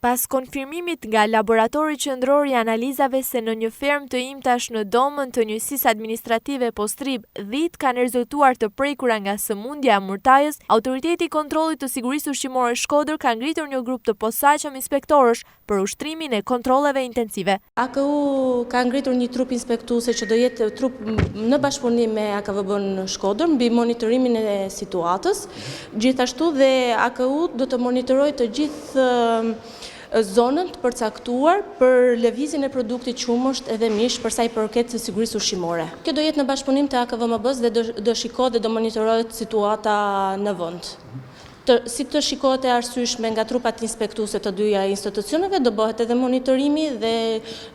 Pas konfirmimit nga laboratori qendror i analizave se në një fermë të imtash në domën të njësisë administrative Postrib 10 kanë rezultuar të prekura nga sëmundja e murtajës, Autoriteti i Kontrollit të Sigurisë Ushqimore Shkodër ka ngritur një grup të posaçëm inspektorësh për ushtrimin e kontrolleve intensive. AKU ka ngritur një trup inspektuese që do jetë trup në bashkëpunim me AKVB-n Shkodër mbi monitorimin e situatës. Gjithashtu dhe AKU do të monitorojë të gjithë zonën të përcaktuar për lëvizjen e produktit qumësht edhe mish për sa i përket sigurisë ushqimore. Kjo do jetë në bashkëpunim të AKVMB-s dhe do shikohet dhe do monitorohet situata në vend. Si të shikohet e arsyeshme nga trupat inspektuese të dyja institucioneve, do bëhet edhe monitorimi dhe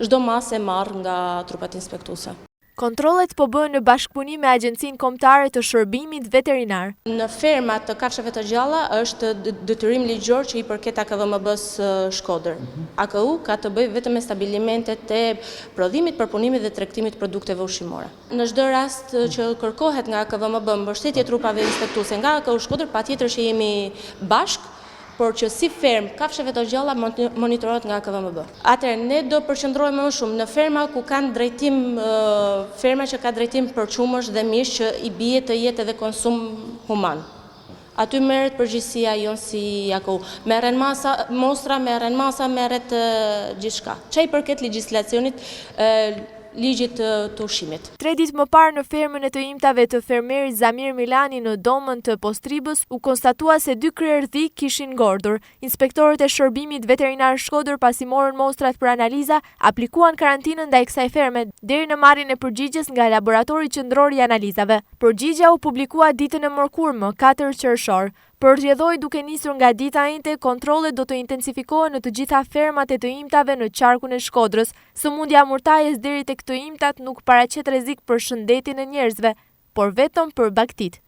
çdo masë e marrë nga trupat inspektuese. Kontrollet po bëhen në bashkëpunim me Agjencinë Kombëtare të Shërbimit Veterinar. Në fermat të kafshëve të gjalla është detyrim ligjor që i përket AKVMB-s Shkodër. AKU ka të bëjë vetëm me stabilimentet e prodhimit, përpunimit dhe tregtimit të produkteve ushqimore. Në çdo rast që kërkohet nga AKVMB mbështetje trupave inspektuese nga AKU Shkodër, patjetër që jemi bashkë, por që si ferm kafshëve të gjalla monitorohet nga AKVMB. Atëherë ne do përqendrohemi më shumë në ferma ku kanë drejtim, ferma që ka drejtim për qumësh dhe mish që i bie të jetë edhe konsum human. Aty merret përgjegjësia jonë si AKU. Merren mostra, merret gjithçka. Çai përket legjislacionit, ligjit të ushqimit. 3 ditë më parë në fermën e të imtave të fermerit Zamir Milani në domën të Postribës u konstatua se 2 krerë dhi kishin ngordur. Inspektorët e Shërbimit Veterinar Shkodër pasi morën mostrat për analiza, aplikuan karantinën ndaj kësaj ferme deri në marrjen e përgjigjes nga laboratori qendror i analizave. Përgjigja u publikua ditën e mërkurë, 4 qershor. Për rrjedhoj duke nisur nga dita njëjtë, kontrollet do të intensifikohen në të gjitha fermat e të imtave në qarkun e Shkodrës. Sëmundja murtajës deri tek të imtat nuk paraqet rrezik për shëndetin e njerëzve, por vetëm për baktit.